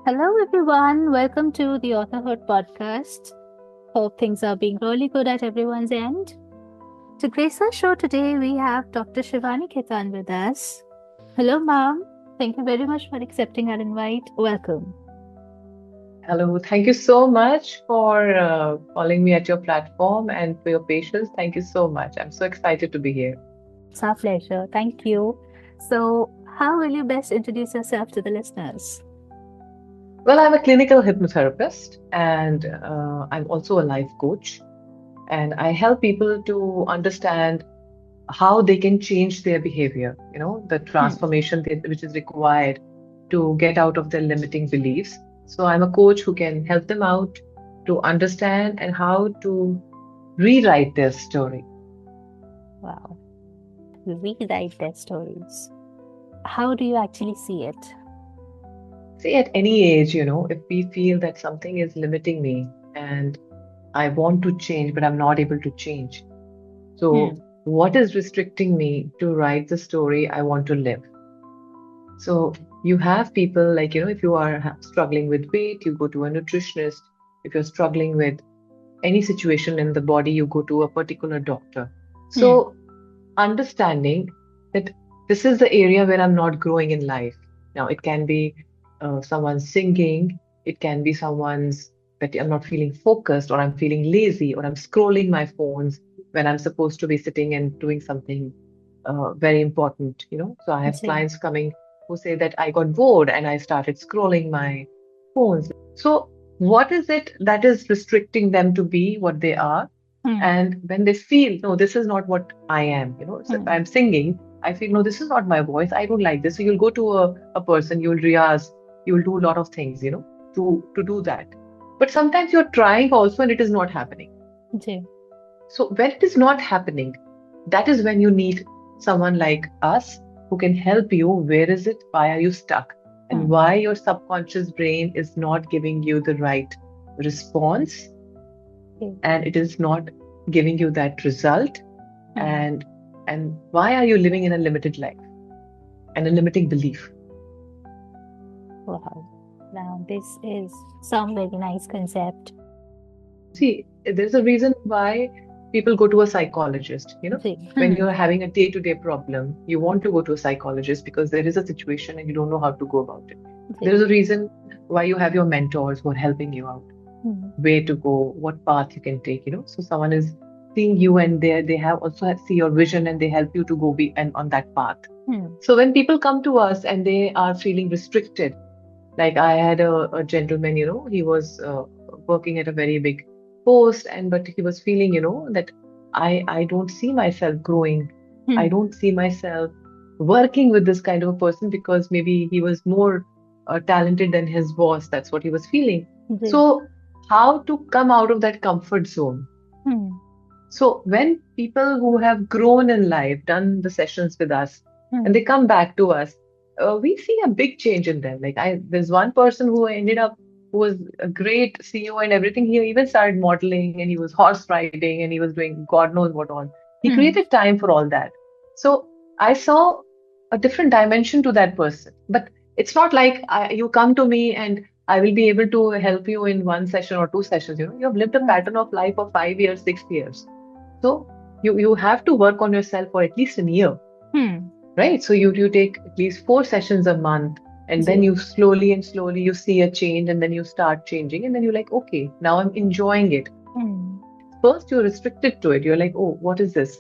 Hello, everyone. Welcome to the AuthorHood podcast. Hope things are being really good at everyone's end. To grace our show today, we have Dr. Shivani Khetan with us. Hello, ma'am. Thank you very much for accepting our invite. Welcome. Hello, thank you so much for calling me at your platform and for your patience. Thank you so much. I'm so excited to be here. It's our pleasure. Thank you. So, how will you best introduce yourself to the listeners? Well, I'm a clinical hypnotherapist and I'm also a life coach. And I help people to understand how they can change their behavior, the Hmm. transformation which is required to get out of their limiting beliefs. So I'm a coach who can help them out to understand and how to rewrite their story. Wow. Rewrite their stories. How do you actually see it? See, at any age, if we feel that something is limiting me and I want to change, but I'm not able to change. So, Hmm. what is restricting me to write the story I want to live? So, you have people like, if you are struggling with weight, you go to a nutritionist. If you're struggling with any situation in the body, you go to a particular doctor. Hmm. So, understanding that this is the area where I'm not growing in life. Now, it can be someone singing, it can be someone's that I'm not feeling focused, or I'm feeling lazy, or I'm scrolling my phones when I'm supposed to be sitting and doing something very important. So I have See. clients coming who say that I got bored and I started scrolling my phones. So, what is it that is restricting them to be what they are? Hmm. And when they feel, no, this is not what I am. So if Hmm. I'm singing, I feel, no, this is not my voice. I don't like this. So you'll go to a person, you'll rehearse, you'll do a lot of things, to do that. But sometimes you're trying also and it is not happening. See. So when it is not happening, that is when you need someone like us who can help you. Where is it? Why are you stuck? And Hmm. why your subconscious brain is not giving you the right response See. and it is not giving you that result Hmm. and why are you living in a limited life and a limiting belief. Wow. Now, this is some very nice concept. See, there's a reason why people go to a psychologist. See. When Hmm. you're having a day-to-day problem, you want to go to a psychologist because there is a situation and you don't know how to go about it. See. There's a reason why you have your mentors who are helping you out, Hmm. where to go, what path you can take. So someone is seeing you and they have also see your vision and they help you to go be and on that path. Hmm. So when people come to us and they are feeling restricted, like I had a gentleman, he was working at a very big post, and but he was feeling, that I don't see myself growing. I Hmm. don't see myself working with this kind of a person because maybe he was more talented than his boss. That's what he was feeling. See. So how to come out of that comfort zone? Hmm. So when people who have grown in life, done the sessions with us, and Hmm. they come back to us, we see a big change in them. There's one person who ended up who was a great CEO and everything. He even started modeling and he was horse riding and he was doing God knows what all. He Hmm. created time for all that. So I saw a different dimension to that person. But it's not like you come to me and I will be able to help you in one session or two sessions. You have lived a Hmm. pattern of life of 5 years, 6 years. So you have to work on yourself for at least a year, Hmm. right? So you take at least 4 sessions a month, and then See. you slowly and slowly you see a change, and then you start changing, and then you're like, okay, now I'm enjoying it. Hmm. First, you're restricted to it. You're like, oh, what is this?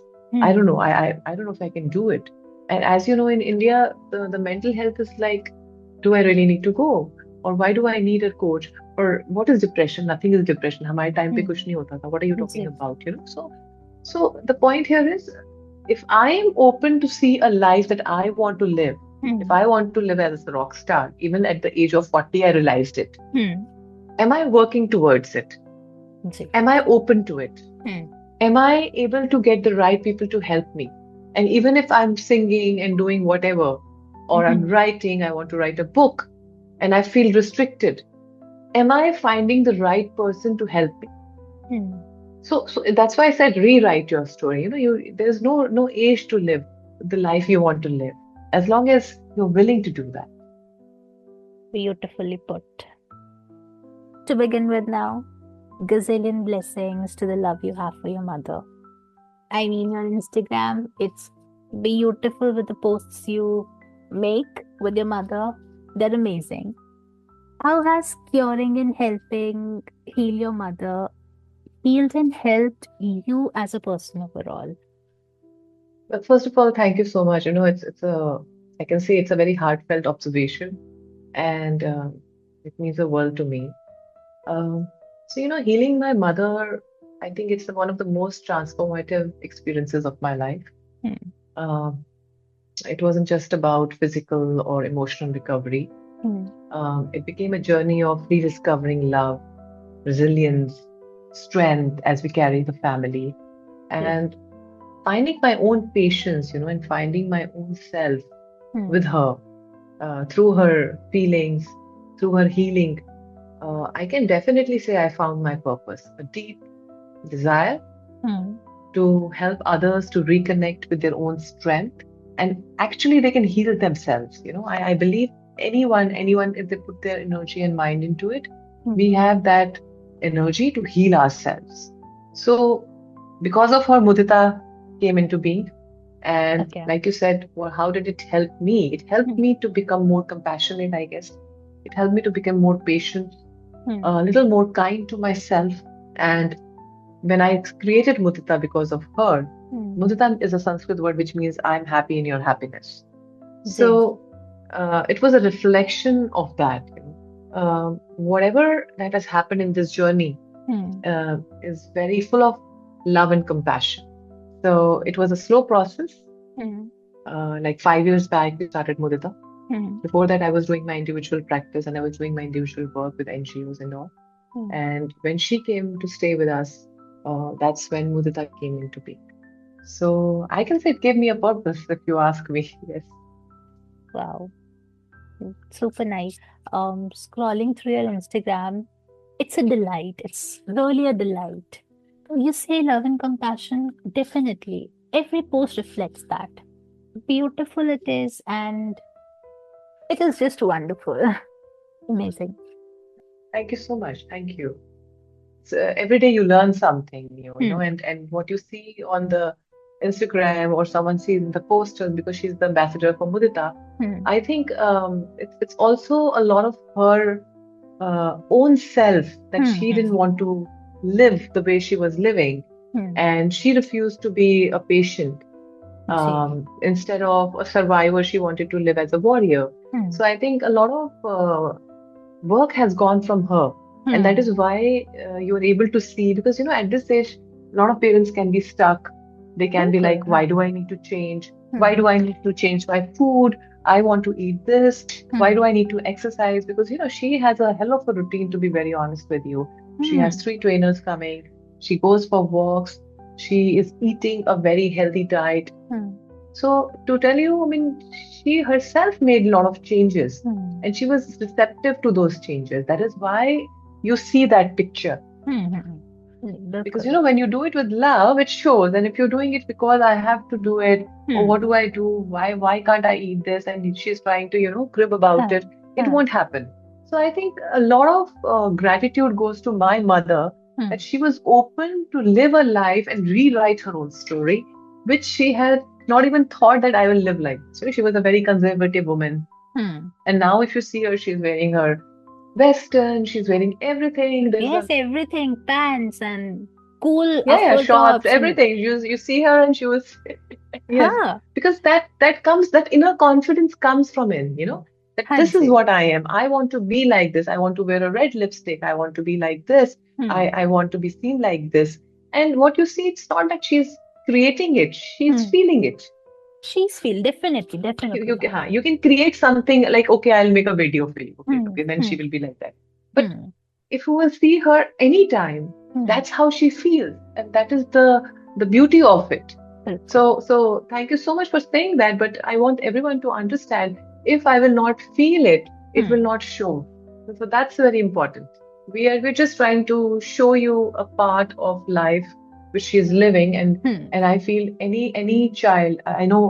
I don't Hmm. know. I don't know if I can do it. And as you know, in India, the mental health is like, do I really need to go? Or why do I need a coach? Or what is depression? Nothing is depression. हमारे time पे कुछ Hmm. नहीं होता था. What are you talking See. about? So the point here is, if I am open to see a life that I want to live, if Hmm. I want to live as a rock star, even at the age of 40, I realized it. Hmm. Am I working towards it? See. Am I open to it? Hmm. Am I able to get the right people to help me? And even if I'm singing and doing whatever, or I'm Hmm. writing, I want to write a book, and I feel restricted, am I finding the right person to help me? Hmm. So that's why I said rewrite your story. There's no age to live the life you want to live, as long as you're willing to do that. Beautifully put. to begin with now. Gazillion blessings to the love you have for your mother. I mean, your Instagram, it's beautiful with the posts you make with your mother. They're amazing. How has curing and helping heal your mother healed and helped you as a person overall? But first of all, thank you so much. It's a I can say it's a very heartfelt observation, and it means the world to me. Healing my mother, I think it's one of the most transformative experiences of my life. Hmm. Uh, it wasn't just about physical or emotional recovery. Hmm. It became a journey of rediscovering love, resilience, strength as we carry the family, Yes. and finding my own patience, and finding my own self Hmm. with her through her feelings, through her healing. I can definitely say I found my purpose, a deep desire Hmm. to help others to reconnect with their own strength, and actually they can heal themselves. I believe anyone, if they put their energy and mind into it, Hmm. we have that energy to heal ourselves. So because of her, Mudita came into being. And Okay. like you said, well, how did it help me? It helped Hmm. me to become more compassionate, I guess. It helped me to become more patient, Hmm. a little more kind to myself. And when I created Mudita because of her, Hmm. Mudita is a Sanskrit word which means I'm happy in your happiness. Yes. So it was a reflection of that. Whatever that has happened in this journey Hmm. is very full of love and compassion. So it was a slow process. Hmm. Like 5 years back, we started Mudita. Hmm. Before that, I was doing my individual practice and I was doing my individual work with NGOs and all. Hmm. And when she came to stay with us, that's when Mudita came into being. So I can say it gave me a purpose, if you ask me. Yes. Wow. Super nice. Scrolling through your Instagram, it's a delight. It's really a delight. You say love and compassion, definitely. Every post reflects that. Beautiful it is, and it is just wonderful. Amazing. Thank you so much. Thank you. So every day you learn something new, Hmm. and what you see on the Instagram or someone sees in the posters because she's the ambassador for Mudita. Hmm. I think it's also a lot of her own self that Hmm. she didn't Hmm. want to live the way she was living, Hmm. and she refused to be a patient. See. Instead of a survivor, she wanted to live as a warrior. Hmm. So I think a lot of work has gone from her, and that Hmm. is why you're able to see, because at this age a lot of parents can be stuck. They can be Bilkul, like, why हाँ. do I need to change? Why Hmm. do I need to change my food? I want to eat this. Why Hmm. do I need to exercise? Because she has a hell of a routine, to be very honest with you. She has Hmm. 3 trainers coming. She goes for walks. She is eating a very healthy diet. Hmm. So to tell you, I mean, she herself made a lot of changes Hmm. and she was receptive to those changes. That is why you see that picture. Hmm. Hmm. Because Bilkul. when you do it with love, it shows. And if you're doing it because I have to do it, or what Hmm. do I do? Why can't I eat this? And she's trying to, crib about Huh. it Huh. won't happen. So I think a lot of gratitude goes to my mother that Hmm. she was open to live a life and rewrite her own story, which she had not even thought that I will live like this. She was a very conservative woman. Hmm. And now if you see her, she's wearing her Western, she's wearing everything. There's Yes, a everything, pants and cool yeah, afro shorts, tops and everything. You see her and she was yes, huh. because that inner confidence comes from that this is Hansi. what I am. I want to be like this. I want to wear a red lipstick. I want to be like this. Hmm. I want to be seen like this. And what you see, it's not that she's creating it, she's Hmm. feeling it. She's feel definitely, You can create something like, okay, I'll make a video for you. Okay, Hmm. okay, then she Hmm. will be like that. But Hmm. if you will see her anytime, Hmm. that's how she feels, and that is the beauty of it. Bilkul. So thank you so much for saying that. But I want everyone to understand, if I will not feel it, it will Hmm. not show. So that's very important. We're just trying to show you a part of life which she is living, Hmm. and I feel any child, I know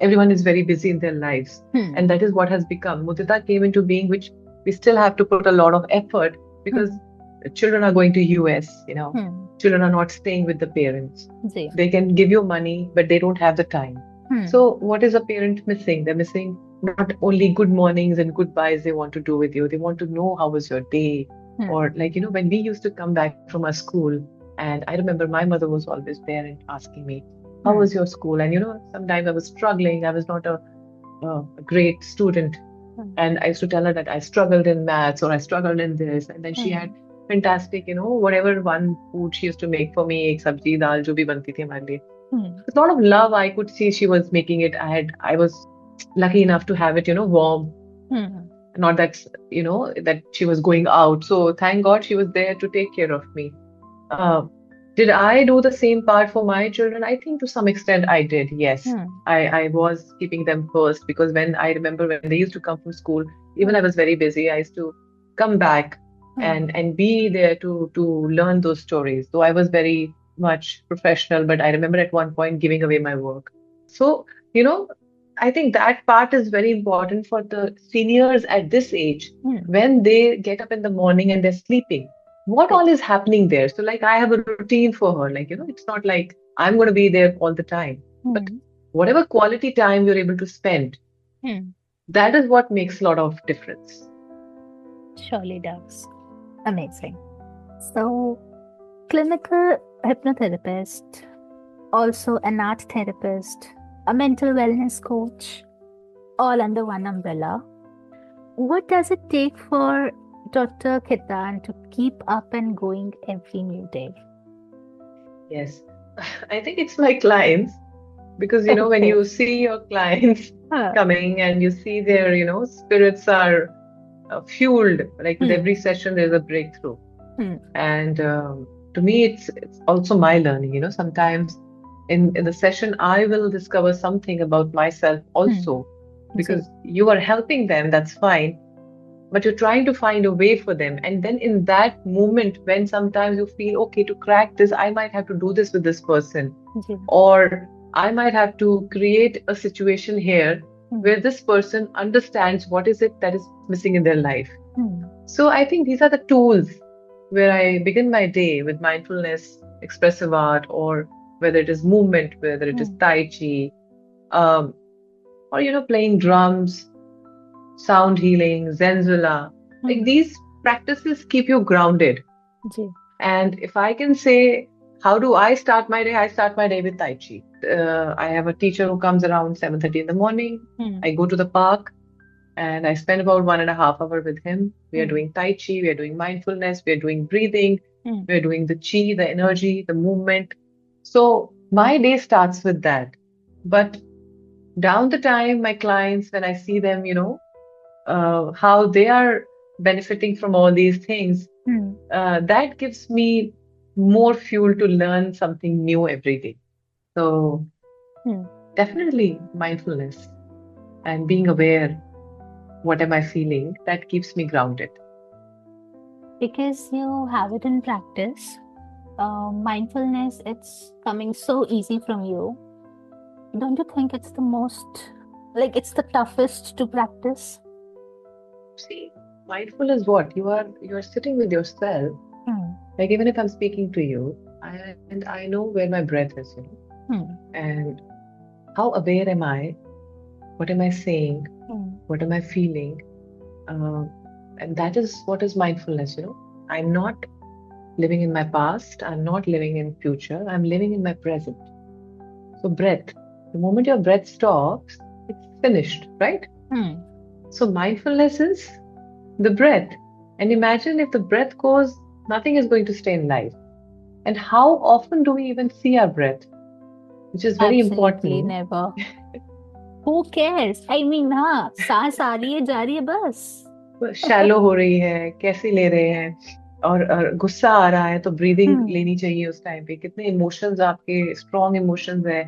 everyone is very busy in their lives, Hmm. and that is what has become. Mudita came into being, which we still have to put a lot of effort, because Hmm. children are going to US, Hmm. children are not staying with the parents. Ji. They can give you money, but they don't have the time. Hmm. So what is a parent missing? They're missing not only good mornings and goodbyes they want to do with you. They want to know how was your day. Hmm. Or like, when we used to come back from our school, and I remember my mother was always there and asking me, how Hmm. was your school? And sometimes I was struggling. I was not a great student. Hmm. And I used to tell her that I struggled in maths or I struggled in this. And then she had Hmm. fantastic, whatever one food she used to make for me, ek sabji, dal, jo bhi banti thi hamare liye. Hmm. With a lot of love, I could see she was making it. I was lucky enough to have it, warm. Hmm. Not that she was going out. So thank God she was there to take care of me. Uh, did I do the same part for my children? I think to some extent I did, yes. Hmm. I was keeping them first because when I remember when they used to come from school, even I Hmm. was very busy, I used to come back Hmm. and be there to learn those stories. Though I was very much professional, but I remember at one point giving away my work. So, you know, I think that part is very important for the seniors at this age Hmm. when they get up in the morning and they're sleeping. What Right. all is happening there? So, like, I have a routine for her. Like, it's not like I'm going to be there all the time. But Hmm. whatever quality time you're able to spend, Hmm. that is what makes a lot of difference. Surely does. Amazing. So, clinical hypnotherapist, also an art therapist, a mental wellness coach, all under one umbrella. What does it take for Dr. Khitan to keep up and going every new day? Yes. I think it's my clients because, when Okay. you see your clients Huh. coming and you see their, spirits are fueled, like with every Hmm. session, there's a breakthrough. Hmm. And to me, it's also my learning. Sometimes in the session, I will discover something about myself Hmm. also ji. because you are helping them, that's fine, but you're trying to find a way for them. And then in that moment, when sometimes you feel, okay, to crack this, I might have to do this with this person, ji. or I might have to create a situation here Hmm. where this person understands what is it that is missing in their life. Hmm. So I think these are the tools where I begin my day with mindfulness, expressive art, or whether it is movement, whether it is Hmm. Tai Chi, um, or playing drums, sound healing, Zenzula. Like Hmm. these practices keep you grounded. Ji. And if I can say, how do I start my day? I start my day with Tai Chi. I have a teacher who comes around 7:30 in the morning. Hmm. I go to the park and I spend about 1.5 hours with him. We are Hmm. doing Tai Chi, we are doing mindfulness, we are doing breathing, Hmm. we are doing the chi, the energy, the movement. So my day starts with that. But down the time, my clients, when I see them, how they are benefiting from all these things, Hmm. that gives me more fuel to learn something new every day. So Hmm. definitely mindfulness and being aware, what am I feeling, that keeps me grounded. Because you have it in practice, mindfulness, it's coming so easy from you. Don't you think it's the most, like, it's the toughest to practice? See, mindful is what? You are sitting with yourself. Hmm. Like even if I'm speaking to you, and I know where my breath is, Hmm. and how aware am I? What am I saying? Hmm. What am I feeling? Uh, and that is what is mindfulness. I'm not living in my past. I'm not living in future. I'm living in my present. So breath. The moment your breath stops, it's finished, right? Hmm. So mindfulness is the breath. And imagine if the breath goes, nothing is going to stay in life. And how often do we even see our breath, which is very Absolutely important. never. Who cares? I mean, हाँ, सांस आ रही है जा रही है बस. Shallow हो रही है, कैसे ले रहे हैं, और गुस्सा आ रहा है तो ब्रीदिंग Hmm. लेनी चाहिए उस टाइम पे. कितने इमोशंस आपके स्ट्रॉन्ग इमोशंस है,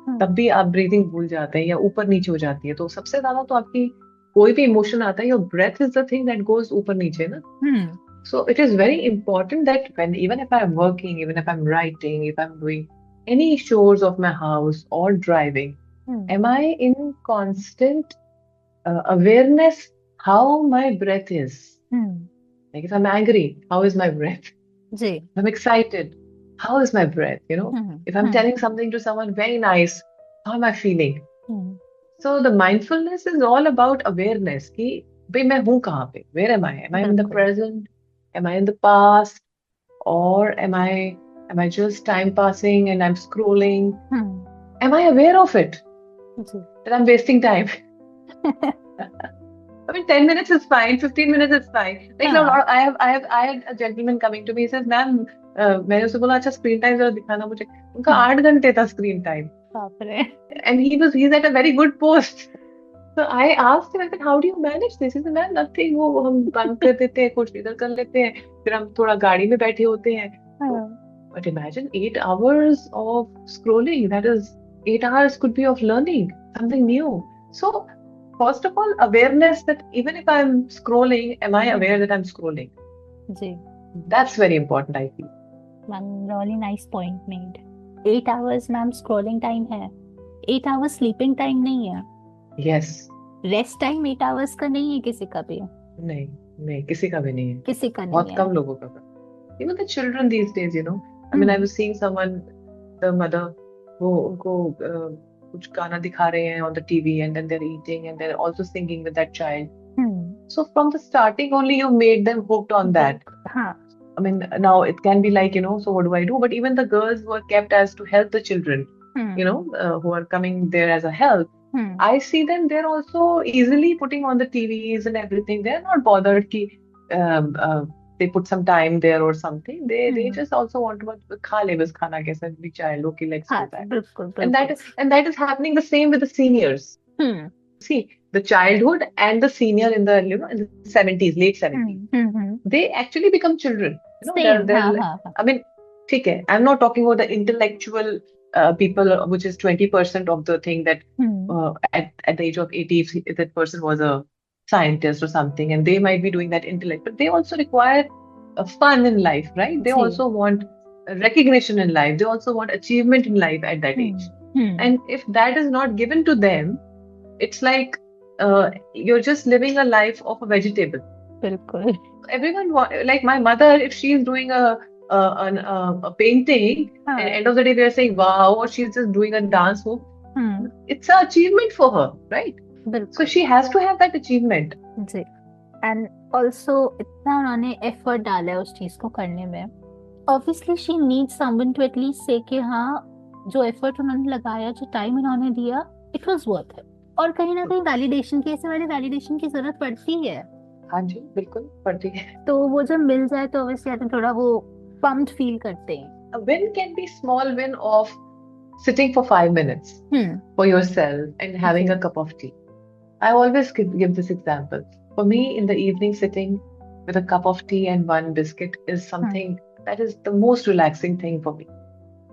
Hmm. तब भी आप ब्रीदिंग भूल जाते हैं या ऊपर नीचे हो जाती है. तो सबसे ज्यादा तो आपकी कोई भी इमोशन आता है, your breath is the thing that goes ऊपर नीचे ना. Hmm. So it is very important that when even if I'm working, even if I'm writing, if I'm doing any chores of my house or driving, Hmm. am I in constant awareness how my breath is? Hmm. Like if I'm angry, how is my breath? Ji. If I'm excited, how is my breath? Hmm. If I'm hmm. telling something to someone very nice, how am I feeling? Hmm. So the mindfulness is all about awareness कि भाई मैं हूँ कहाँ पे? Where am I? Am I in the बिल्कुल. present? Am I in the past? Or am I just time passing and I'm scrolling? Hmm. Am I aware of it? Ji. That I'm wasting time? I mean, 10 minutes is fine, 15 minutes is fine. Like, no, हाँ. I had a gentleman coming to me. He says, "Ma'am, मैंने उससे बोला अच्छा screen time जरा दिखाना मुझे." उनका हम्म. 8 घंटे था स्क्रीन टाइम, बाप रे. and he's at a very good post. So I asked him, I said, "How do you manage this?" He said, "Ma'am, nothing. वो हम बंद कर देते हैं, कुछ इधर कर लेते हैं, फिर हम थोड़ा गाड़ी में बैठे होते हैं." तो, हाँ. but imagine 8 hours of scrolling. That is 8 hours could be of learning something new. So first of all, awareness that even if I'm scrolling, am I aware that I'm scrolling? जी. That's very important, I feel. Ma'am really nice point made. 8 hours ma'am scrolling time है. 8 hours sleeping time नहीं है. Yes. Rest time 8 hours का नहीं है किसी का भी. नहीं, नहीं, किसी का भी नहीं है. किसी का नहीं बहुत है. कम लोगों का. Even the children these days, I mean, I hmm. was seeing someone, the mother, वो उनको कुछ गाना दिखा रहे हैं on the TV and then they're eating and they're also singing with that child. Hmm. So from the starting only you made them hooked on that. हाँ. I mean, now it can be like, so what do I do? But even the girls who are kept as to help the children, who are coming there as a help, hmm. I see them, they're also easily putting on the TVs and everything. They're not bothered ki, they put some time there or something. They just also want to खा ले बस खाना कैसा भी child, okay, let's हाँ. do that. बिल्कुल And बिल्कुल. that is happening the same with the seniors. Hmm. See, the childhood and the senior in the in the 70s, late 70s, hmm. they actually become children. Same. They're हाँ like, हाँ हाँ. I mean, ठीक है, I'm not talking about the intellectual people, which is 20% of the thing that hmm. at the age of 80, if that person was a scientist or something, and they might be doing that intellect, but they also require fun in life, right? They जी. also want recognition in life. They also want achievement in life at that age. Hmm. And if that is not given to them, it's like you're just living a life of a vegetable. बिल्कुल. Everyone, like my mother, if she's doing a painting, and हाँ. end of the day we are saying, wow, or she's just doing a dance move, hmm. it's an achievement for her, right? So बिल्कुल. she has to have that achievement. जी. And also इतना उन्होंने effort डाला है उस चीज को करने में. Obviously she needs someone to at least say कि हाँ, जो एफर्ट उन्होंने लगाया, जो टाइम उन्होंने दिया, इट वाज वर्थ इट. और कहीं ना कहीं वैलिडेशन की, ऐसे वाले वैलिडेशन की जरूरत पड़ती है. हाँ जी, बिल्कुल पड़ती है. तो वो जब मिल जाए तो ऑब्वियसली आदमी थोड़ा वो पम्प्ड फील करते हैं. A win can be small win of sitting for 5 minutes for yourself and having a cup of tea. I always give this example. For me, in the evening, sitting with a cup of tea and one biscuit is something that is the most relaxing thing for me.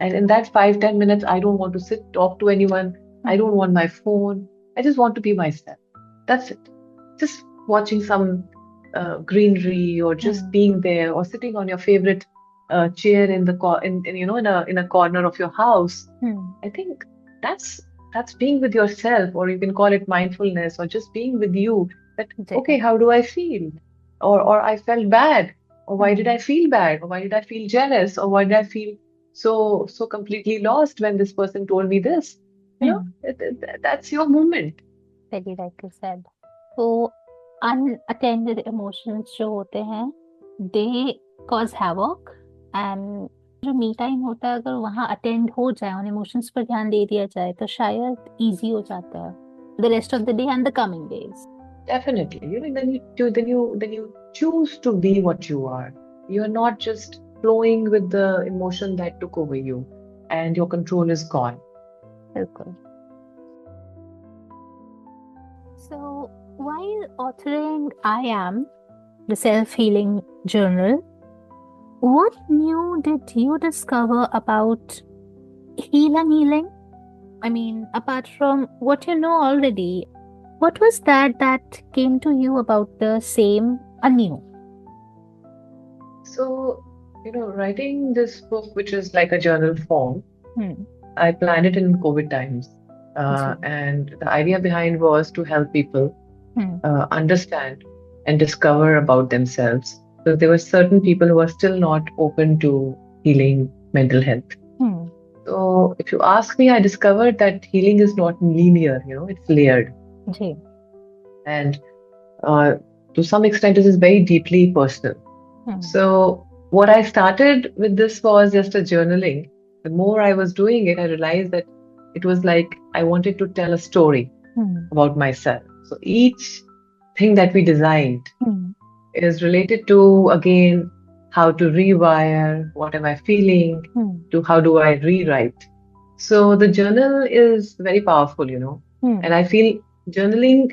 And in that 5-10 minutes, I don't want to sit, talk to anyone. I don't want my phone. I just want to be myself. That's it. Just watching some greenery or just being there or sitting on your favorite chair in the in a corner of your house. I think that's being with yourself, or you can call it mindfulness, or just being with you. That okay, how do I feel? Or I felt bad, or why did I feel bad, or why did I feel jealous, or why did I feel so completely lost when this person told me this? That's your moment. Very rightly said. तो unattended emotions जो होते हैं, they cause havoc. and जो me time होता है, अगर वहाँ attend हो जाए, उन इमोशंस पर ध्यान दे दिया जाए, तो शायद इजी हो जाता है the rest of the day and the coming days. Definitely. Then you choose to be what you are. You're not just flowing with the emotion that took over you, and your control is gone. बिल्कुल. So while authoring I Am, the self-healing journal, what new did you discover about heal and healing? I mean, apart from what you know already, what was that came to you about the same anew? So, writing this book, which is like a journal form, I planned it in COVID times. And the idea behind was to help people understand and discover about themselves So there were certain people who are still not open to healing mental health. Hmm. So if you ask me, I discovered that healing is not linear, it's layered. Ji. And uh, to some extent, it is very deeply personal. Hmm. So what I started with this was just a journaling. The more I was doing it, I realized that it was like I wanted to tell a story Hmm. about myself. So each thing that we designed Hmm. is related to, again, how to rewire, what am I feeling, Hmm. to how do I rewrite. So the journal is very powerful. Hmm. And I feel journaling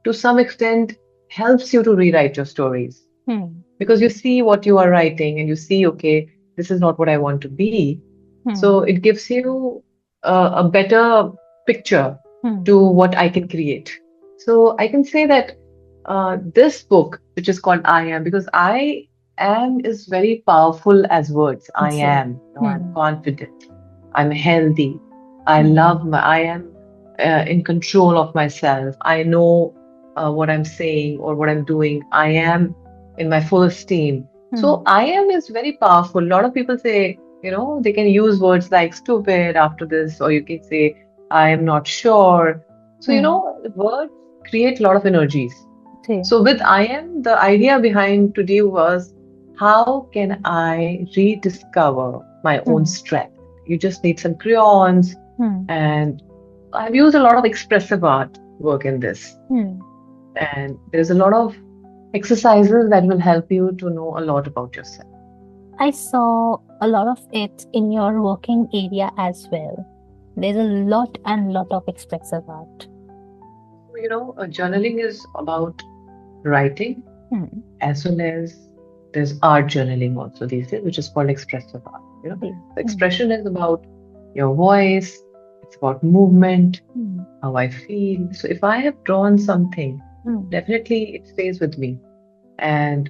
to some extent helps you to rewrite your stories Hmm. because you see what you are writing and you see, okay, this is not what I want to be. Hmm. So it gives you a better picture Hmm. to what I can create. So I can say that this book, which is called I Am, because I am is very powerful as words. I ji. am, I'm Hmm. confident, I'm healthy, I Hmm. love I am in control of myself. I know what I'm saying or what I'm doing. I am in my full esteem. Hmm. So I am is very powerful. A lot of people say, they can use words like stupid after this, or you can say, I am not sure. So, Hmm. words create a lot of energies. Ji. So with I am, the idea behind today was how can I rediscover my own Hmm. strength? You just need some crayons, Hmm. and I've used a lot of expressive art work in this. Hmm. And there's a lot of exercises that will help you to know a lot about yourself. I saw a lot of it in your working area as well. There's a lot and lot of expressive art. So, journaling is about writing Hmm. as well as there's art journaling also these days, which is called expressive art. Ji. The Hmm. expression is about your voice, it's about movement, Hmm. how I feel. So if I have drawn something, Hmm. definitely it stays with me. And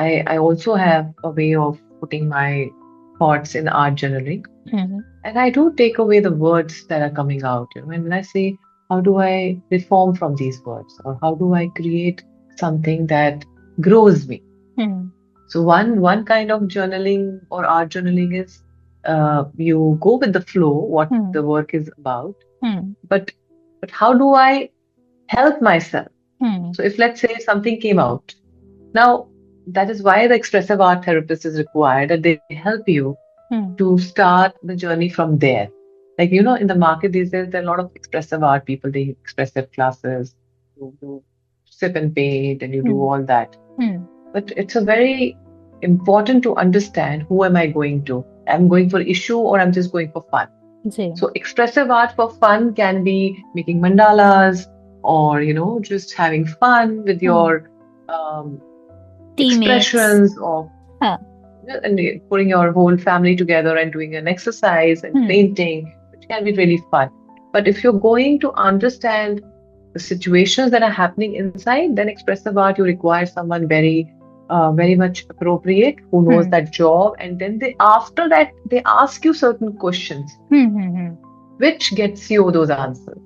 I also have a way of putting my thoughts in art journaling. Hmm. And I do take away the words that are coming out. And when I say, how do I reform from these words? Or how do I create something that grows me? Hmm. So one kind of journaling or art journaling is you go with the flow, what Hmm. the work is about, Hmm. but how do I help myself? Hmm. So if let's say something came out, now that is why the expressive art therapist is required, that they help you Hmm. to start the journey from there. Like in the market these days, there are a lot of expressive art people. They expressive classes, you do sip and paint, and you do Hmm. all that. Hmm. But it's a very important to understand who am I going to? I'm going for issue or I'm just going for fun. Ji. So expressive art for fun can be making mandalas or just having fun with Hmm. your um, Teammates. expressions of हाँ. and putting your whole family together and doing an exercise and Hmm. painting, which can be really fun. But if you're going to understand the situations that are happening inside, then expressive art, you require someone very much appropriate who knows Hmm. that job. And then after that, they ask you certain questions, Hmm. Hmm. Hmm. which gets you those answers.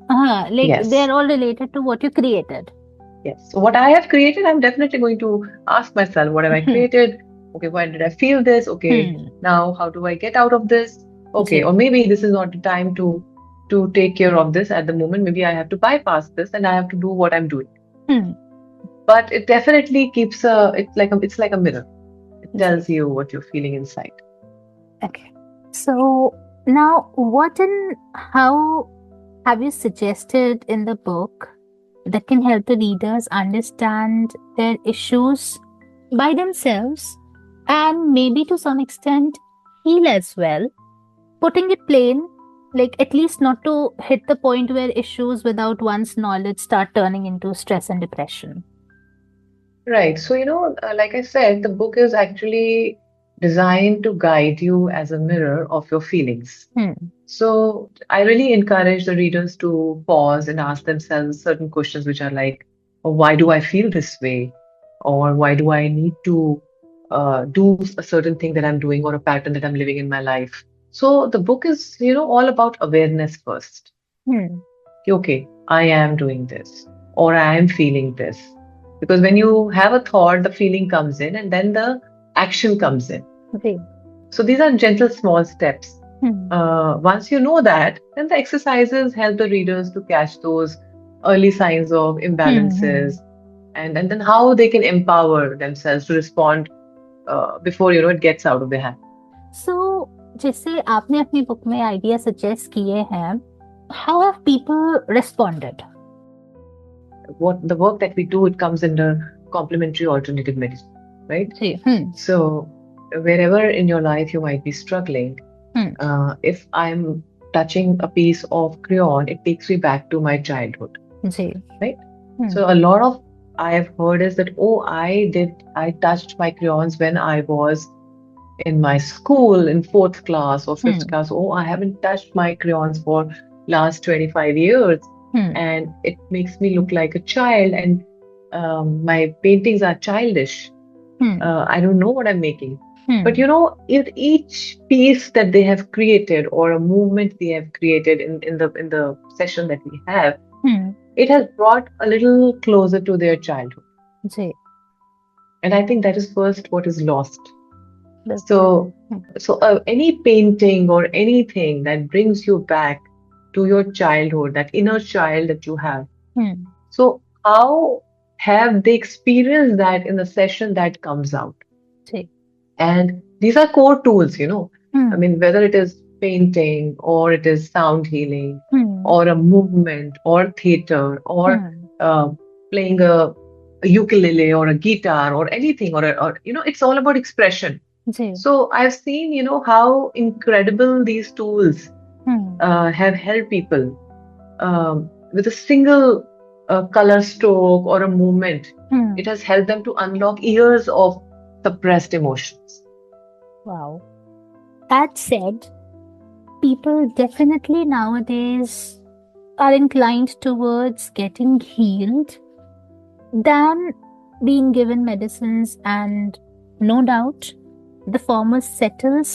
Like Yes. they're all related to what you created. Yes. So what I have created, I'm definitely going to ask myself, what have I Hmm. created? Okay, why did I feel this? Okay, Hmm. now how do I get out of this? Okay, ji. or maybe this is not the time to take care of this at the moment. Maybe I have to bypass this and I have to do what I'm doing. Hmm. But it definitely keeps it's like a mirror. It ji. tells you what you're feeling inside. Okay. So now, what and how have you suggested in the book that can help the readers understand their issues by themselves and maybe to some extent heal as well? Putting it plain, like at least not to hit the point where issues without one's knowledge start turning into stress and depression. Right. So, like I said, the book is actually designed to guide you as a mirror of your feelings. Hmm. So I really encourage the readers to pause and ask themselves certain questions, which are like, "Oh, why do I feel this way? Or why do I need to do a certain thing that I'm doing or a pattern that I'm living in my life?" So the book is, all about awareness first. Hmm. Okay, I am doing this or I am feeling this. Because when you have a thought, the feeling comes in, and then the action comes in. Ji. So these are gentle, small steps. Hmm. Once you know that, then the exercises help the readers to catch those early signs of Hmm. imbalances, and then how they can empower themselves to respond before it gets out of their hand. So, जैसे आपने अपनी book में idea suggest किए हैं, how have people responded? What the work that we do, it comes under complementary alternative medicine, right? Ji. So wherever in your life you might be struggling, Hmm. if I'm touching a piece of crayon, it takes me back to my childhood, ji. right? Hmm. So a lot of I have heard is that, oh, I touched my crayons when I was in my school in fourth class or fifth Hmm. class. Oh, I haven't touched my crayons for last 25 years. Hmm. And it makes me look like a child, and my paintings are childish. Hmm. I don't know what I'm making. But Hmm. each piece that they have created or a movement they have created in the session that we have, Hmm. it has brought a little closer to their childhood. Ji. And I think that is first what is lost. बिल्कुल. So, any painting or anything that brings you back to your childhood, that inner child that you have. Hmm. So, how have they experienced that in the session that comes out? Ji. And these are core tools. I Hmm. mean, whether it is painting or it is sound healing Hmm. or a movement or theater or Hmm. uh, playing a ukulele or a guitar or anything, or it's all about expression. Ji. So I've seen, how incredible these tools Hmm. have helped people with a single color stroke or a movement. Hmm. It has helped them to unlock years of suppressed emotions. Wow. That said, people definitely nowadays are inclined towards getting healed than being given medicines, and no doubt the former settles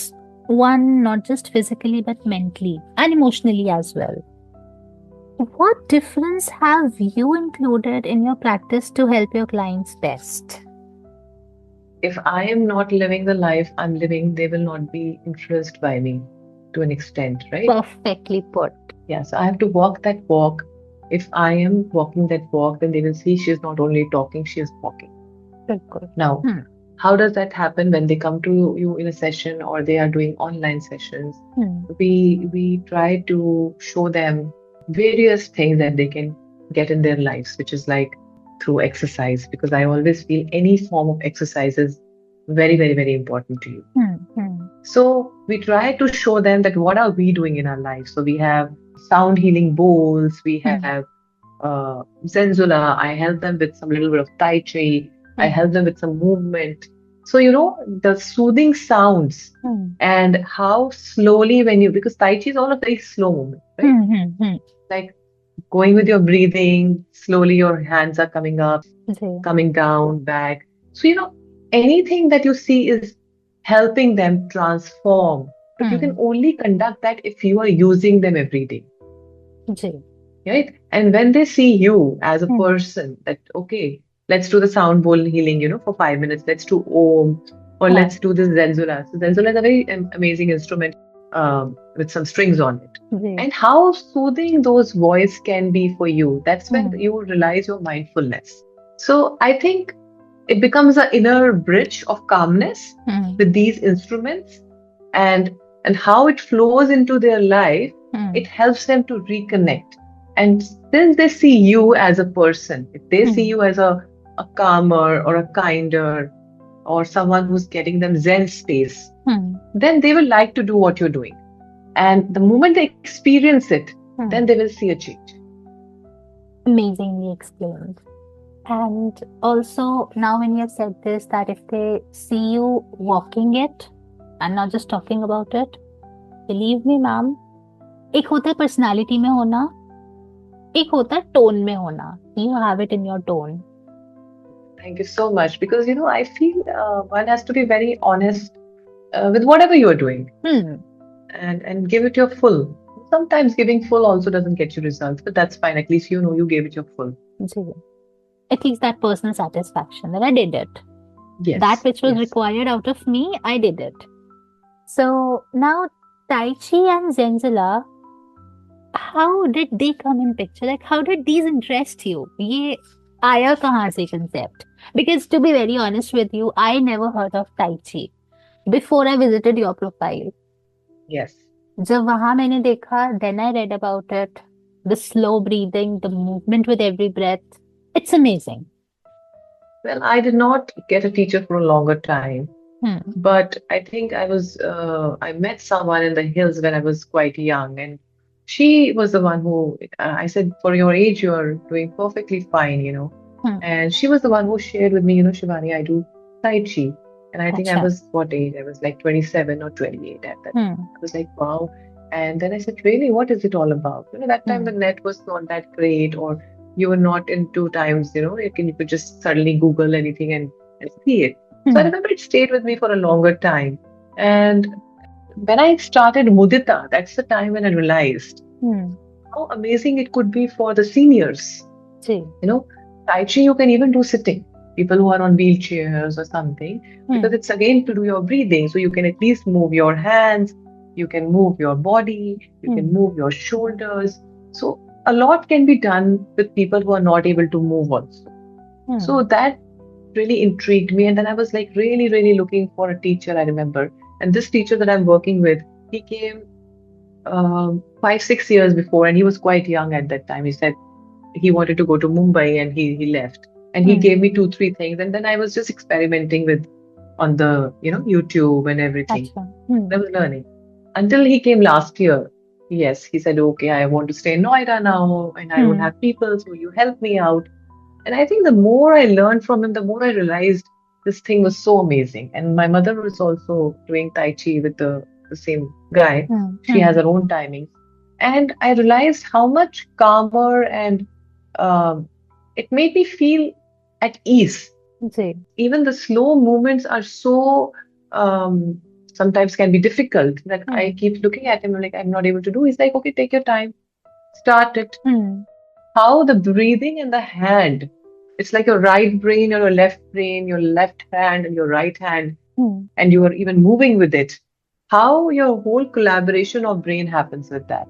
one not just physically but mentally and emotionally as well. What difference have you included in your practice to help your clients best? If I am not living the life I'm living, they will not be influenced by me to an extent, right? Perfectly put. Yeah, so I have to walk that walk. If I am walking that walk, then they will see she's not only talking, she is walking. Good. Now, Hmm. how does that happen when they come to you in a session or they are doing online sessions? Hmm. We try to show them various things that they can get in their lives, which is like through exercise, because I always feel any form of exercise is very, very, very important to you. Hmm. Hmm. So we try to show them that what are we doing in our life. So we have sound healing bowls, we Hmm. have Zenzula. I help them with some little bit of Tai Chi. I Hmm. help them with some movement. So, the soothing sounds Hmm. and how slowly because Tai Chi is all a very slow movement, right? Hmm. Hmm. Hmm. Like going with your breathing, slowly your hands are coming up, ji. coming down, back. So, anything that you see is helping them transform. But you can Hmm. only conduct that if you are using them every day. Ji. Right? And when they see you as a Hmm. person, that, okay, let's do the sound bowl healing, for 5 minutes. Let's do Om, or हाँ. let's do this Zenzula. So, Zenzula is a very amazing instrument with some strings on it. Ji. And how soothing those voice can be for you, that's when Hmm. you realize your mindfulness. So, I think it becomes an inner bridge of calmness Hmm. with these instruments, and how it flows into their life. Hmm. It helps them to reconnect. And since they see you as a person, if they see Hmm. you as a calmer or a kinder or someone who's getting them Zen space, Hmm. then they will like to do what you're doing. And the moment they experience it, then Hmm. they will see a change. Amazingly explained. And also, now when you have said this, that if they see you walking it and not just talking about it, believe me, ma'am, एक होता है personality में होना, एक होता है tone में होना. You have it in your tone. Thank you so much. Because, I feel one has to be very honest with whatever you are doing, Hmm. and give it your full. Sometimes giving full also doesn't get you results, but that's fine. At least you know you gave it your full. Ji. At least that personal satisfaction that I did it. That Yes, which was yes. required out of me, I did it. So now Tai Chi and Zenzala, how did they come in picture? Like, how did these interest you? ये आया कहाँ से concept? Because to be very honest with you, I never heard of Tai Chi before I visited your profile. Yes. जब वहां मैंने देखा, then I read about it. The slow breathing, the movement with every breath. It's amazing. Well, I did not get a teacher for a longer time, Hmm. but I think I met someone in the hills when I was quite young, and she was the one who I said, for your age, you're doing perfectly fine. Hmm. And she was the one who shared with me, Shivani, I do Tai Chi. And I think I अच्छा. was what age? I was like 27 or 28 at that time. Hmm. I was like, wow. And then I said, really, what is it all about? That time the Hmm. net was not that great, or you were not in two times, you could just suddenly Google anything and see it. So I Hmm. remember it stayed with me for a longer time. And when I started Mudita, that's the time when I realized Hmm. how amazing it could be for the seniors. Ji. You know, Tai Chi you can even do sitting. People who are on wheelchairs or something, because Hmm. it's again to do your breathing. So you can at least move your hands, you can move your body, you can Hmm. move your shoulders. So a lot can be done with people who are not able to move also. Hmm. So that really intrigued me. And then I was like really, really looking for a teacher, I remember. And this teacher that I'm working with, he came 5, 6 years before, and he was quite young at that time. He said he wanted to go to Mumbai and he left. And he Hmm. gave me two, three things. And then I was just experimenting with on the, YouTube and everything. अच्छा. Hmm. I was learning until he came last year. Yes, he said, okay, I want to stay in Noida now and I don't Hmm. have people, so you help me out. And I think the more I learned from him, the more I realized this thing was so amazing. And my mother was also doing Tai Chi with the same guy. Hmm. She has Hmm. her own timings. And I realized how much calmer and um, it made me feel at ease. Ji. Even the slow movements are so sometimes can be difficult that I Hmm. keep looking at him like I'm not able to do. He's like, okay, take your time, start it. Hmm. How the breathing in the hand, it's like your right brain or your left brain, your left hand and your right hand, Hmm. and you are even moving with it. How your whole collaboration of brain happens with that.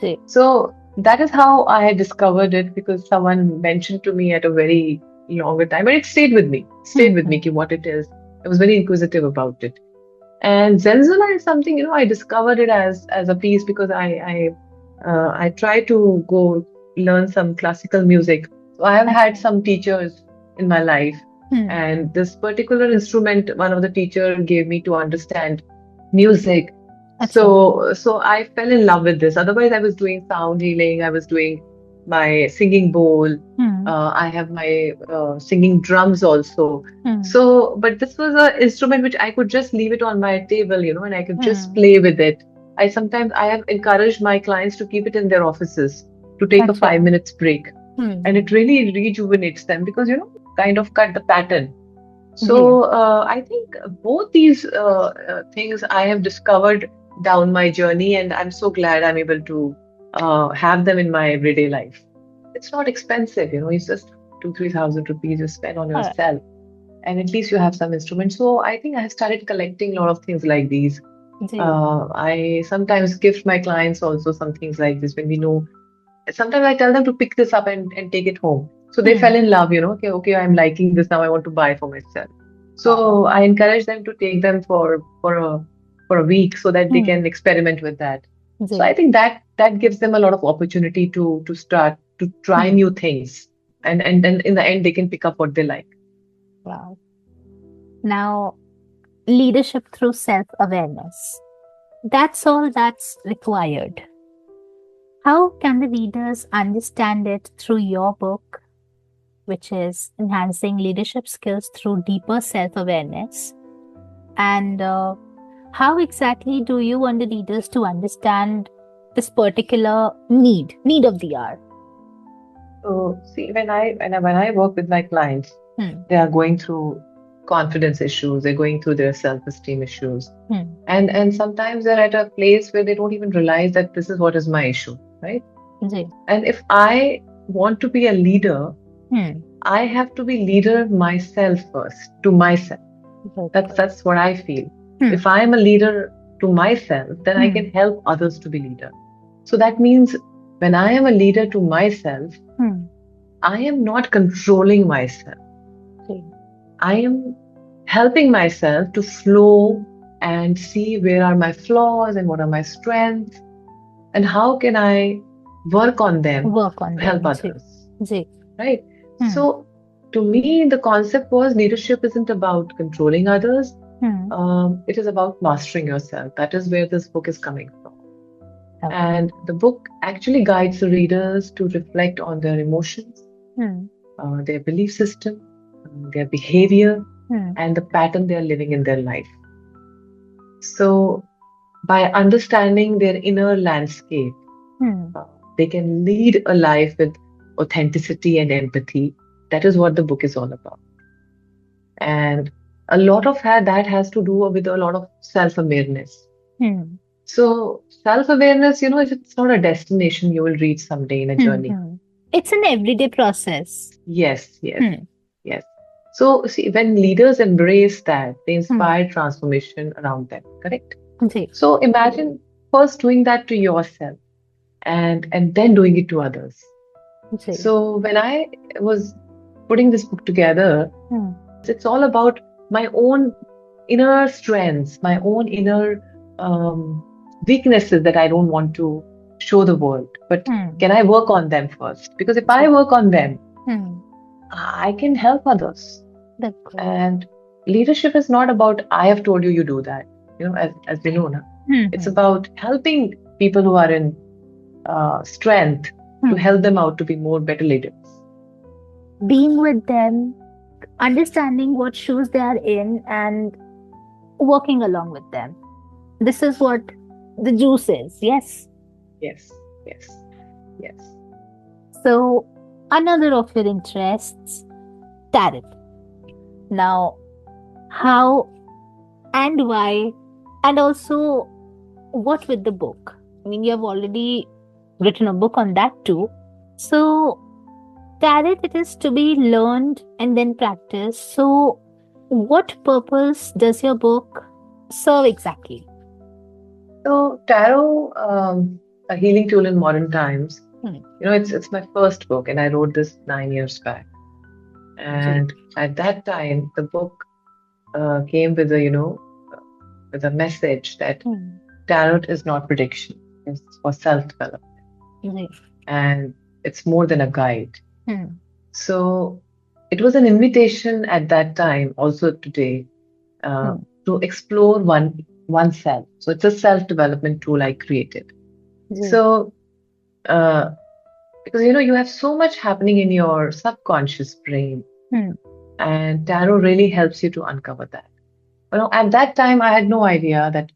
Ji. So that is how I had discovered it because someone mentioned to me at a very longer time, and it stayed with me. Hmm. Stayed with me Hmm. ki what it is. I was very inquisitive about it. And Zenzula is something, I discovered it as a piece because I try to go learn some classical music. So I have had अच्छा. some teachers in my life, Hmm. and this particular instrument, one of the teacher gave me to understand music. अच्छा. So I fell in love with this. Otherwise, I was doing sound healing. I was doing my singing bowl. Hmm. I have my singing drums also. Hmm. So, but this was an instrument which I could just leave it on my table, and I could just Hmm. play with it. I have encouraged my clients to keep it in their offices to take a अच्छा. 5 minutes break, Hmm. and it Hmm. really rejuvenates them because kind of cut the pattern. Ji. So I think both these things I have discovered down my journey, and I'm so glad I'm able to have them in my everyday life. It's not expensive, it's just 2, 3,000 rupees you spend on All right. yourself, and at least you have some instruments. So I think I have started collecting a lot of things like these. Ji. I sometimes gift my clients also some things like this when we know. Sometimes I tell them to pick this up and take it home. So they fell Hmm. in love, okay, I'm liking this now. I want to buy for myself. Wow. So I encourage them to take them for a week so that they Hmm. can experiment with that. So I ji. think that gives them a lot of opportunity to start to try Hmm. new things, and then in the end they can pick up what they like. Wow. Now, leadership through self-awareness. That's all that's required. How can the readers understand it through your book, which is Enhancing Leadership Skills Through Deeper Self-Awareness? And how exactly do you want the readers to understand this particular need of the hour? So see, when I work with my clients, Hmm. they are going through confidence issues, they're going through their self-esteem issues. Hmm. And sometimes they're at a place where they don't even realize that this is what is my issue, right? Ji. And if I want to be a leader, Hmm. I have to be leader myself first, to myself. Very good. That's what I feel. Hmm. If I am a leader to myself, then I Hmm. can help others to be leader. So that means when I am a leader to myself, Hmm. I am not controlling myself. Okay. I am helping myself to flow and see where are my flaws and what are my strengths and how can I work on them Work on to help them. Ji. others, ji. right? Hmm. So to me, the concept was leadership isn't about controlling others. Hmm. It is about mastering yourself. That is where this book is coming from. Okay. And the book actually guides the readers to reflect on their emotions, Hmm. their belief system, their behavior, Hmm. and the pattern they are living in their life. So, by understanding their inner landscape, Hmm. uh, they can lead a life with authenticity and empathy. That is what the book is all about. And a lot of that has to do with a lot of self-awareness. Hmm. So, self-awareness, it's not a destination you will reach someday in a Hmm. journey. Hmm. It's an everyday process. Yes, yes, Hmm. yes. So, see, when leaders embrace that, they Hmm. inspire transformation around them, correct? Ji. So, imagine first doing that to yourself and then doing it to others. Ji. So, when I was putting this book together, Hmm. it's all about my own inner strengths, my own inner um, weaknesses that I don't want to show the world. But Hmm. can I work on them first? Because if I ji. work on them, Hmm. I can help others. बिल्कुल. And leadership is not about, I have told you, you do that. As we know, na? Hmm. It's Hmm. about helping people who are in strength to Hmm. help them out to be more better leaders. Being with them, understanding what shoes they are in, and working along with them. This is what the juice is. Yes. Yes, yes, yes. So, another of your interests, tarot. Now, how and why, and also what with the book? I mean, you have already written a book on that too. So, tarot, it is to be learned and then practiced. So, what purpose does your book serve exactly? So tarot, a healing tool in modern times. Hmm. It's my first book, and I wrote this 9 years back. Ji. And at that time, the book came with uh, with a message that Hmm. tarot is not prediction; it's for self-development, ji. and it's more than a guide. Hmm. So it was an invitation at that time, also today, uh, Hmm. to explore oneself. So it's a self-development tool I created. Ji. So uh, because you have so much happening in your subconscious brain, Hmm. and tarot really helps you to uncover that. At that time, I had no idea that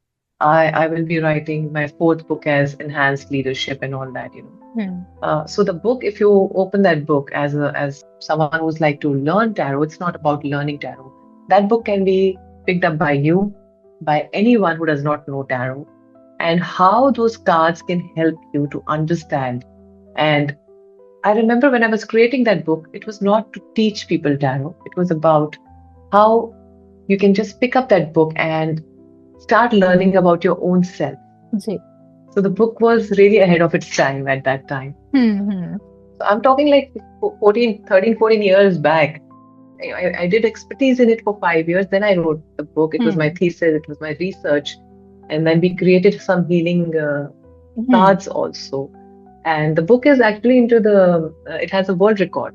I will be writing my fourth book as enhanced leadership and all that. Hmm. So the book, if you open that book as someone who's like to learn tarot, it's not about learning tarot. That book can be picked up by you, by anyone who does not know tarot, and how those cards can help you to understand. And I remember when I was creating that book, it was not to teach people tarot. It was about how you can just pick up that book and start learning about your own self. Ji. So the book was really ahead of its time at that time. Hmm. Hmm. So I'm talking like 14, 13, 14 years back. I did expertise in it for 5 years. Then I wrote the book. It was my Hmm. thesis, it was my research. And then we created some healing Hmm. cards also. And the book is actually it has a world record.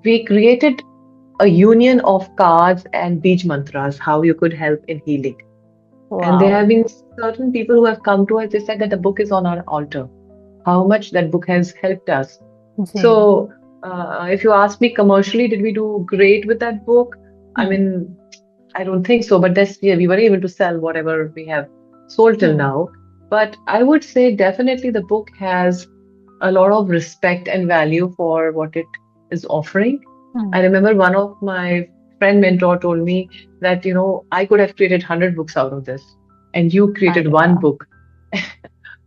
We created a union of cards and beach mantras, how you could help in healing. And there Wow. have been certain people who have come to us, they said that the book is on our altar, how much that book has helped us. Ji. So, if you ask me commercially, did we do great with that book? I Hmm. mean, I don't think so, but yeah, we were able to sell whatever we have sold till Hmm. now. But I would say definitely the book has a lot of respect and value for what it is offering. I Hmm. remember one of my friend mentor told me that, I could have created 100 books out of this, and you created अरे one वाह! book.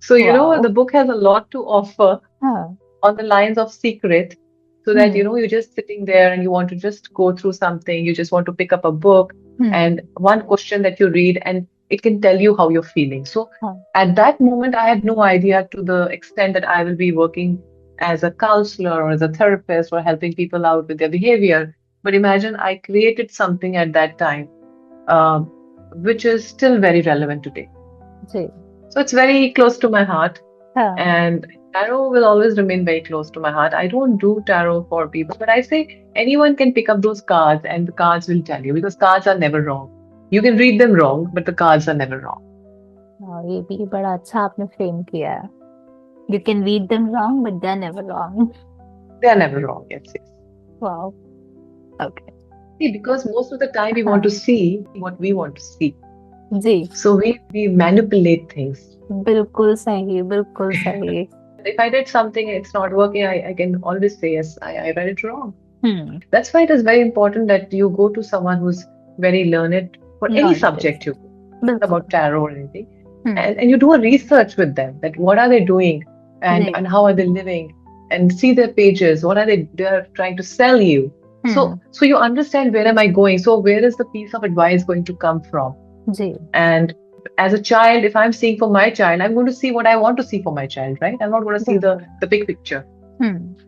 So, the Wow. book has a lot to offer हाँ. on the lines of secret. so that Hmm. you're just sitting there and you want to just go through something, you just want to pick up a book Hmm. and one question that you read and it can tell you how you're feeling. So Oh, at that moment, I had no idea to the extent that I will be working as a counselor or as a therapist or helping people out with their behavior. But imagine I created something at that time, um, which is still very relevant today. gee. So it's very close to my heart. Huh. And tarot will always remain very close to my heart. I don't do tarot for people, but I say anyone can pick up those cards and the cards will tell you because cards are never wrong. You can read them wrong, but the cards are never wrong. हाँ, ये भी बड़ा अच्छा आपने frame किया है. You can read them wrong, but they're never wrong. They are never wrong. Yes, yes. Wow. Okay. See, because most of the time we want to हाँ. see what we want to see. Ji. So we manipulate things. बिल्कुल सही, बिल्कुल सही. If I did something and it's not working, I can always say, yes, I read it wrong. Hmm. That's why it is very important that you go to someone who's very learned for any subject you Knowledgeable. go, not बिल्कुल. about tarot or anything. Hmm. And you do a research with them that what are they doing ji. and how are they living and see their pages, what are they're trying to sell you. Hmm. So you understand where am I going? So where is the piece of advice going to come from? Ji. And as a child, if I'm seeing for my child, I'm going to see what I want to see for my child, right? I'm not going to see बिल्कुल. the big picture.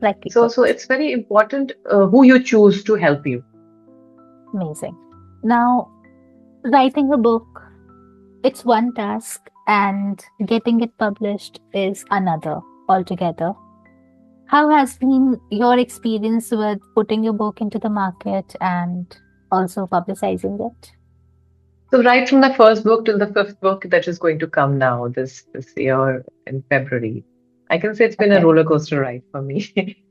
Like you So put. it's very important who you choose to help you. Amazing. Now, writing a book, it's one task, and getting it published is another altogether. How has been your experience with putting your book into the market and also publicizing it? So right from the first book till the fifth book that is going to come now this year in February, I can say it's been a Okay. roller coaster ride for me.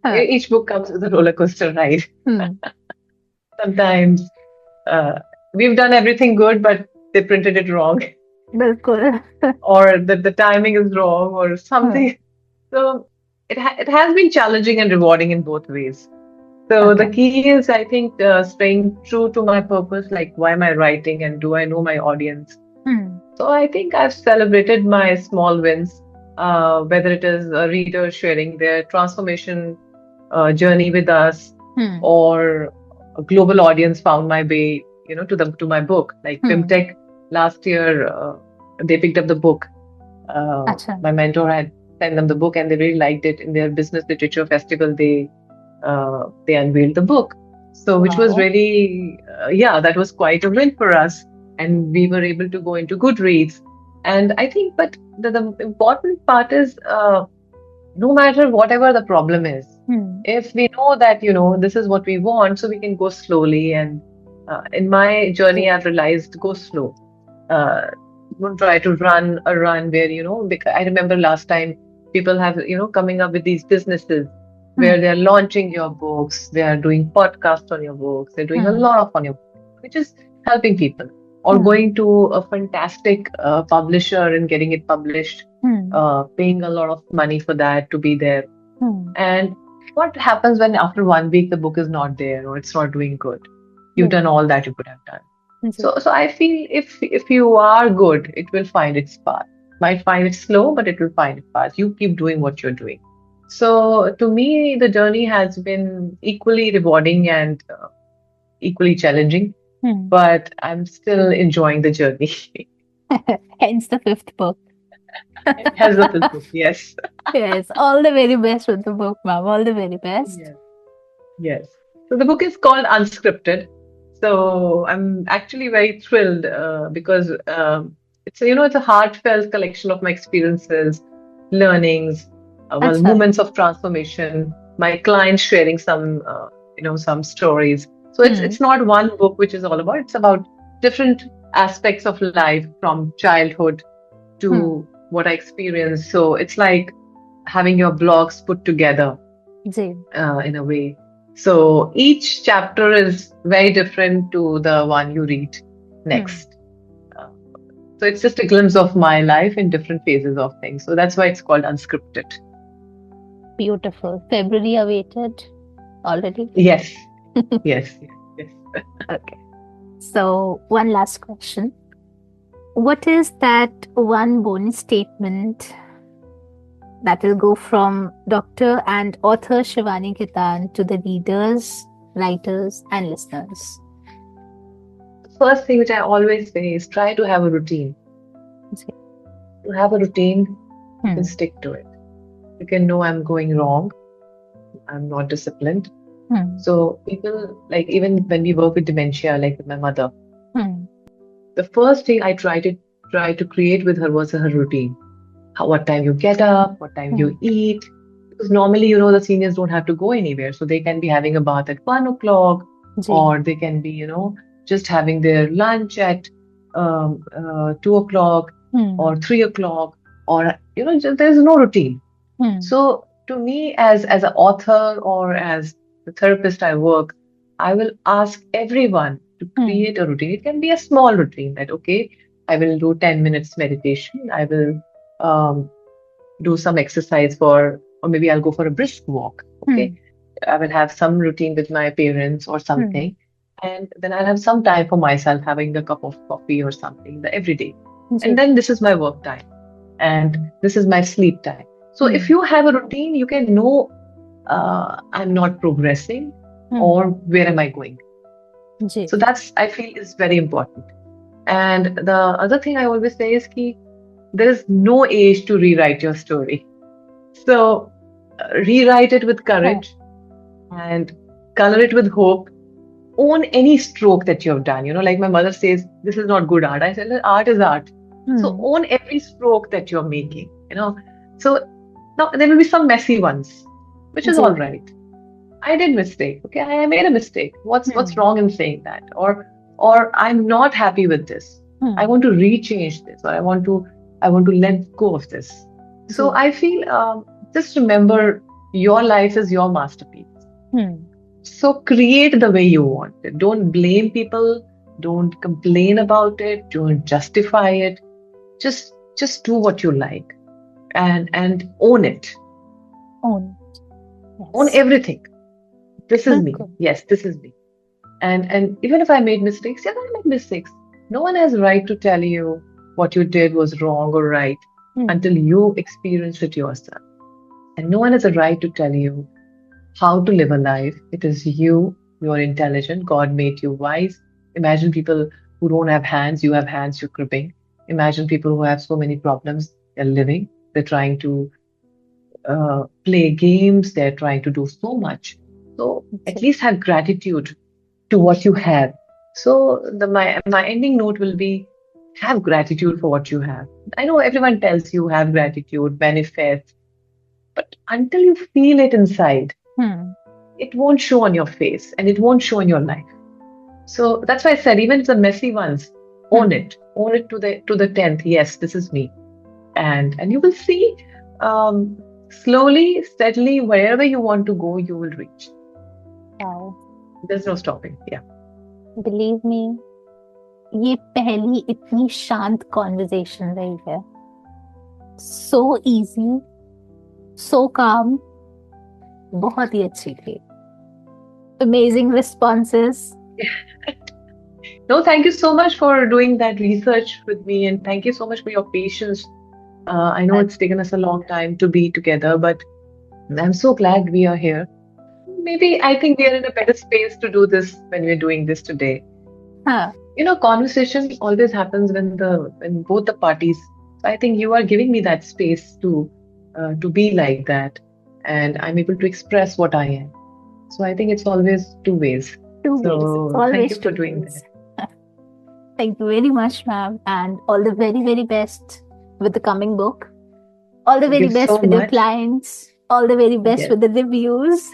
Huh. Each book comes with a roller coaster ride. Hmm. Sometimes uh, we've done everything good, but they printed it wrong, बिल्कुल. or the timing is wrong, or Hmm. something. So it has been challenging and rewarding in both ways. So the Okay. key is, I think, staying true to my purpose, like why am I writing and do I know my audience? Hmm. So I think I've celebrated my small wins, whether it is a reader sharing their transformation journey with us, Hmm. or a global audience found my way, to my book. Like Hmm. FimTech last year, they picked up the book. अच्छा. My mentor had sent them the book, and they really liked it. In their business literature festival, they unveiled the book. So, which was Wow. really, yeah, that was quite a win for us. And we were able to go into Goodreads. And I think, but the important part is no matter whatever the problem is, Hmm. if we know that, this is what we want, so we can go slowly. And in my journey, ji. I've realized go slow. Uh, don't try to run a run where, because I remember last time people have, coming up with these businesses where Hmm. they're launching your books, they are doing podcasts on your books, they're doing a Hmm. lot of on your book, which is helping people, or Hmm. going to a fantastic publisher and getting it published, Hmm. paying a lot of money for that to be there. Hmm. And what happens when after 1 week the book is not there or it's not doing good? You've ji. done all that you could have done. Ji. So I feel if you are good, it will find its path. Might find it slow, but it will find its path. You keep doing what you're doing. So to me, the journey has been equally rewarding and equally challenging, Hmm. but I'm still enjoying the journey. Hence the fifth book. Has the fifth book, yes. Yes, all the very best with the book, ma'am. All the very best. Yes. Yes. So the book is called Unscripted. So I'm actually very thrilled because it's a heartfelt collection of my experiences, learnings, अच्छा. moments of transformation. My clients sharing some stories. So it's Hmm. not one book which is all about. It's about different aspects of life from childhood Hmm. to what I experienced. So it's like having your blogs put together ji. in a way. So each chapter is very different to the one you read Hmm. next. Uh, so it's just a glimpse of my life in different phases of things. So that's why it's called unscripted. Beautiful. February awaited already. Yes, yes, yes, yes. Okay. So, one last question. What is that one bonus statement that will go from Dr. and author Shivani Khetan to the readers, writers, and listeners. First thing which I always say is try to have a routine. Okay. To have a routine, you can Hmm. stick to it. You can know I'm going wrong, I'm not disciplined. Hmm. So people, like, even when we work with dementia, like with my mother, Hmm. the first thing I try to create with her was her routine. What time you get up, what time Hmm. you eat. Because normally, the seniors don't have to go anywhere. So they can be having a bath at 1 o'clock, Ji. or they can be, just having their lunch at 2 o'clock Hmm. or 3 o'clock, or, just, there's no routine. Hmm. So to me, as an author or as the therapist I work, I will ask everyone to Hmm. create a routine. It can be a small routine that, okay, I will do 10 minutes meditation. I will um, do some exercise or maybe I'll go for a brisk walk. Okay. Hmm. I will have some routine with my parents or Hmm. something. And then I'll have some time for myself, having a cup of coffee or something every day. And Ji. then this is my work time and this is my sleep time. So if Hmm. you have a routine, you can know I'm not progressing Hmm. or where am I going. Ji. So that's I feel is very important. And the other thing I always say is ki there is no age to rewrite your story. So rewrite it with Huh. courage and color it with hope. Own any stroke that you have done. Like my mother says, this is not good art. I said, art is art. So Hmm. own every stroke that you're making. So now there will be some messy ones, which is all Ji. right. I did mistake. Okay, I made a mistake. What's Hmm. wrong in saying that? Or I'm not happy with this. I Hmm. want to rechange this, or I want to let go of this. So Ji. I feel just remember your life is your masterpiece. Hmm. So create the way you want it. Don't blame people. Don't complain about it. Don't justify it. Just do what you like and own it. Own. Own Yes. everything. This is me. Bilkul. Yes, this is me. And even if I made mistakes, yes, I made mistakes. No one has right to tell you what you did was wrong or right Hmm. until you experience it yourself. And no one has a right to tell you how to live a life. It is you. You're intelligent. God made you wise. Imagine people who don't have hands. You have hands. You're cribbing. Imagine people who have so many problems. They're living. They're trying to play games. They're trying to do so much. So at Ji. least have gratitude to what you have. So my ending note will be have gratitude for what you have. I know everyone tells you have gratitude, manifest, but until you feel it inside, Hmm. it won't show on your face and it won't show in your life. So that's why I said even the messy ones, own Hmm. it. Own it to the 10th. Yes, this is me. And you will see slowly, steadily, wherever you want to go, you will reach. Wow. There's no stopping. Yeah. Believe me, ये पहली इतनी शांत conversation रही है. So easy, so calm. बहुत ही अच्छी थी. Amazing responses. No, thank you so much for doing that research with me, and thank you so much for your patience. I know Uh, it's taken us a long time to be together, but I'm so glad we are here. Maybe I think we are in a better space to do this when we're doing this today. huh. Conversation always happens when both the parties. So I think you are giving me that space to be like that, and I'm able to express what I am. So I think it's always two ways. Two ways. It's So thank always you for two doing ways. that. Thank you very much, ma'am, and all the very, very best with the coming book. All the Thank you very so best with your much. clients. All the very best Yes. with the reviews.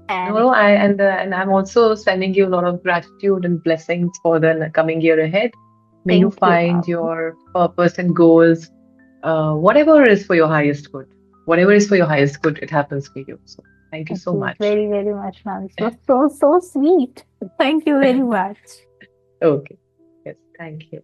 No, And no, and I'm also sending you a lot of gratitude and blessings for the coming year ahead. May you thank you, find ma'am. your purpose and goals, whatever is for your highest good. Whatever is for your highest good, it happens for you. So thank you Thank so you much. very, very much, ma'am. It was so, so sweet. Thank you very much. Okay. Yes, thank you.